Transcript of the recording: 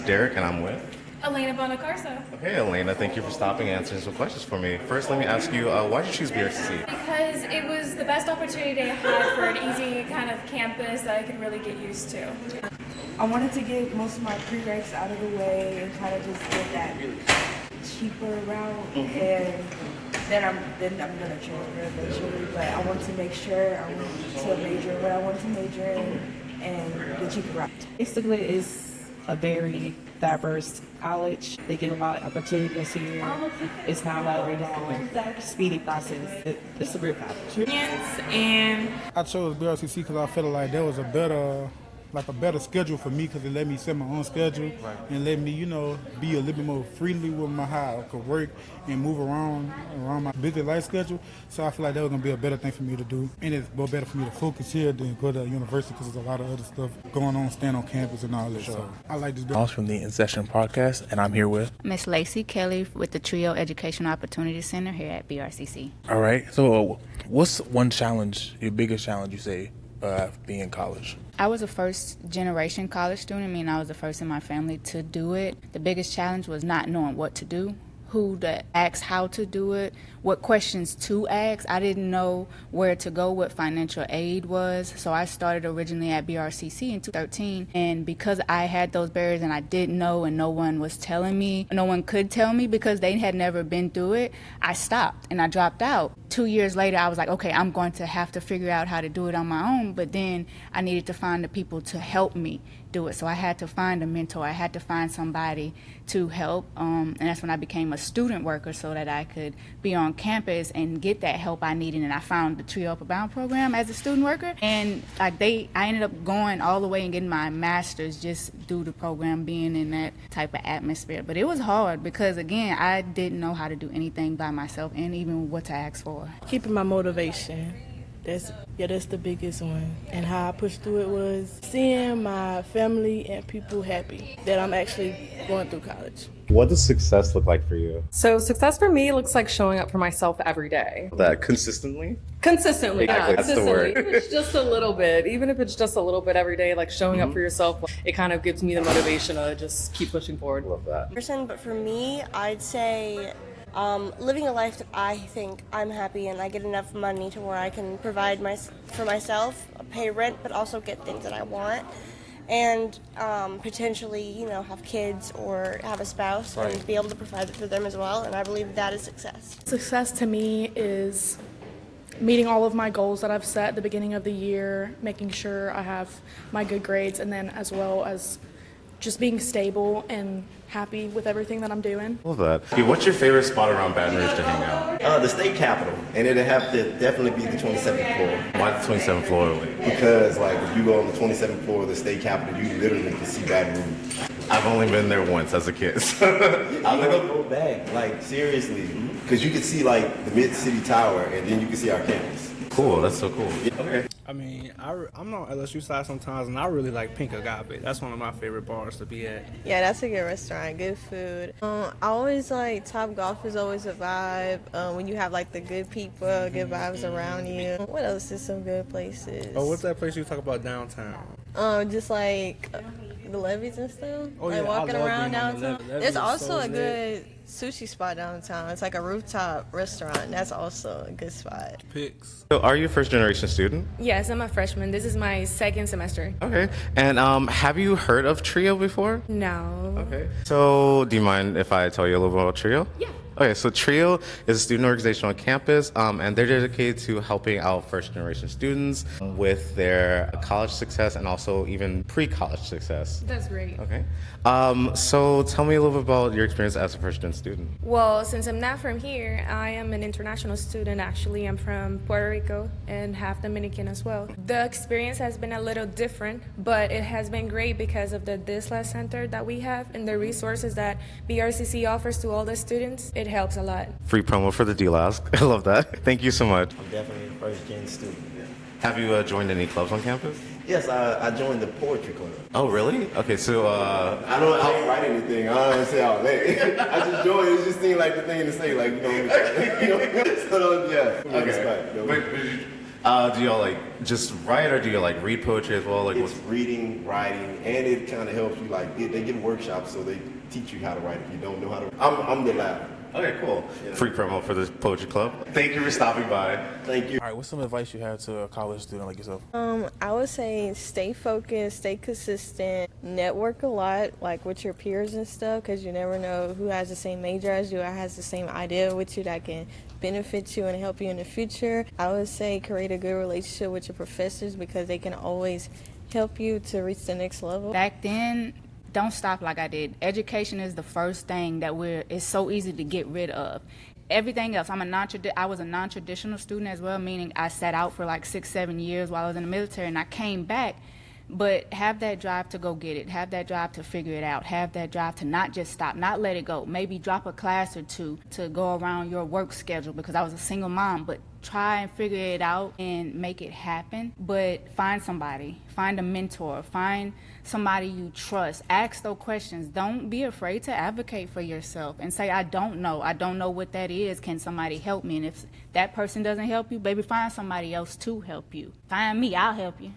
Derek, and I'm with Elena Bonacarso. Okay, Elena, thank you for stopping and answering some questions for me. First, let me ask you, why did you choose BRCC? Because it was the best opportunity I had for an easy kind of campus that I could really get used to. I wanted to get most of my prereqs out of the way and kind of just get that cheaper route, and then I'm gonna transfer eventually. But I want to make sure I went to major what I want to major in and the cheaper route. Basically, it's a very diverse college. They get a lot of opportunities here. It's not like a speedy process. It's a great college. And I chose BRCC because I felt like there was a better schedule for me because it let me set my own schedule and let me, be a little bit more freely with how I could work and move around my busy life schedule. So I feel like that was going to be a better thing for me to do. And it's better for me to focus here than go to university because there's a lot of other stuff going on, staying on campus and all that. So I like this. I'm from the In Session podcast, and I'm here with Miss Lacey Kelly with the Trio Educational Opportunity Center here at BRCC. All right. So what's one challenge, your biggest challenge you say, being in college? I was a first generation college student, meaning I was the first in my family to do it. The biggest challenge was not knowing what to do, who to ask how to do it, what questions to ask. I didn't know where to go, what financial aid was. So I started originally at BRCC in 2013. And because I had those barriers and I didn't know and no one was telling me, no one could tell me because they had never been through it, I stopped and I dropped out. 2 years later, I was like, okay, I'm going to have to figure out how to do it on my own. But then I needed to find the people to help me do it. So I had to find a mentor. I had to find somebody to help. And that's when I became a student worker so that I could be on campus and get that help I needed. And I found the Trio Upward Bound program as a student worker. And I ended up going all the way and getting my master's just due to the program being in that type of atmosphere. But it was hard because, again, I didn't know how to do anything by myself and even what to ask for. keeping my motivation. That's the biggest one. And how I pushed through it was seeing my family and people happy that I'm actually going through college. What does success look like for you? So success for me looks like showing up for myself every day. That consistently? Consistently, Exactly, yeah. that's the Consistently. word. Even if it's just a little bit, even if it's just a little bit every day, like showing up for yourself, it kind of gives me the motivation to just keep pushing forward. Love that. But for me, I'd say living a life that I think I'm happy and I get enough money to where I can provide for myself, pay rent, but also get things that I want. And potentially, have kids or have a spouse and be able to provide it for them as well. And I believe that is success. Success to me is meeting all of my goals that I've set at the beginning of the year, making sure I have my good grades, and then as well as just being stable and happy with everything that I'm doing. Love that. Okay, what's your favorite spot around Baton Rouge to hang out? The state capitol, and it'd have to definitely be the 27th floor. Why the 27th floor? Because if you go on the 27th floor of the state capitol, you literally can see Baton Rouge. I've only been there once as a kid. I'm gonna go back, seriously, because you can see the Mid-City Tower, and then you can see our campus. Cool, that's so cool. Okay. I mean, I'm on LSU side sometimes, and I really like Pink Agave. That's one of my favorite bars to be at. Yeah, that's a good restaurant, good food. I always Top Golf is always a vibe. When you have the good people, good vibes around you. What else is some good places? Oh, what's that place you talk about downtown? Just the levees and stuff. Oh, yeah, walking I love around being on the downtown. levee. There's That is also so a lit. good sushi spot downtown. It's a rooftop restaurant. That's also a good spot. Picks. So are you a first generation student? Yes, I'm a freshman. This is my second semester. Okay. And have you heard of Trio before? No. Okay. So do you mind if I tell you a little bit about Trio? Yeah. Okay, so Trio is a student organization on campus, and they're dedicated to helping out first-generation students with their college success and also even pre-college success. That's great. Okay. So tell me a little bit about your experience as a first-gen student. Well, since I'm not from here, I am an international student. Actually, I'm from Puerto Rico and half Dominican as well. The experience has been a little different, but it has been great because of the DISLA Center that we have and the resources that BRCC offers to all the students. It helps a lot. Free promo for the D-Lask. I love that. Thank you so much. I'm definitely a first-gen student. Have you joined any clubs on campus? Yes, I joined the poetry club. Oh, really? Okay, so I didn't write anything. I don't say all that. I just joined. It just seemed like the thing to say, So yeah. Okay. Do y'all like just write, or do you like read poetry as well? Like, It's reading, writing, and it kind of helps you. Like they give workshops, so they teach you how to write if you don't know how to. I'm the lab. okay, cool. Free promo for the poetry club. Thank you for stopping by. Thank you. All right, what's some advice you have to a college student like yourself? I would say stay focused, stay consistent, network a lot, like with your peers and stuff, because you never know who has the same major as you or has the same idea with you that can benefit you and help you in the future. I would say create a good relationship with your professors because they can always help you to reach the next level. Back then, don't stop like I did. Education is the first thing that it's so easy to get rid of. Everything else, I was a non-traditional student as well, meaning I sat out for like 6-7 years while I was in the military, and I came back. But have that drive to go get it. Have that drive to figure it out. Have that drive to not just stop, not let it go. Maybe drop a class or two to go around your work schedule, because I was a single mom. But try and figure it out and make it happen. But find somebody. Find a mentor. Find somebody you trust. Ask those questions. Don't be afraid to advocate for yourself and say, I don't know. I don't know what that is. Can somebody help me? And if that person doesn't help you, baby, find somebody else to help you. Find me. I'll help you.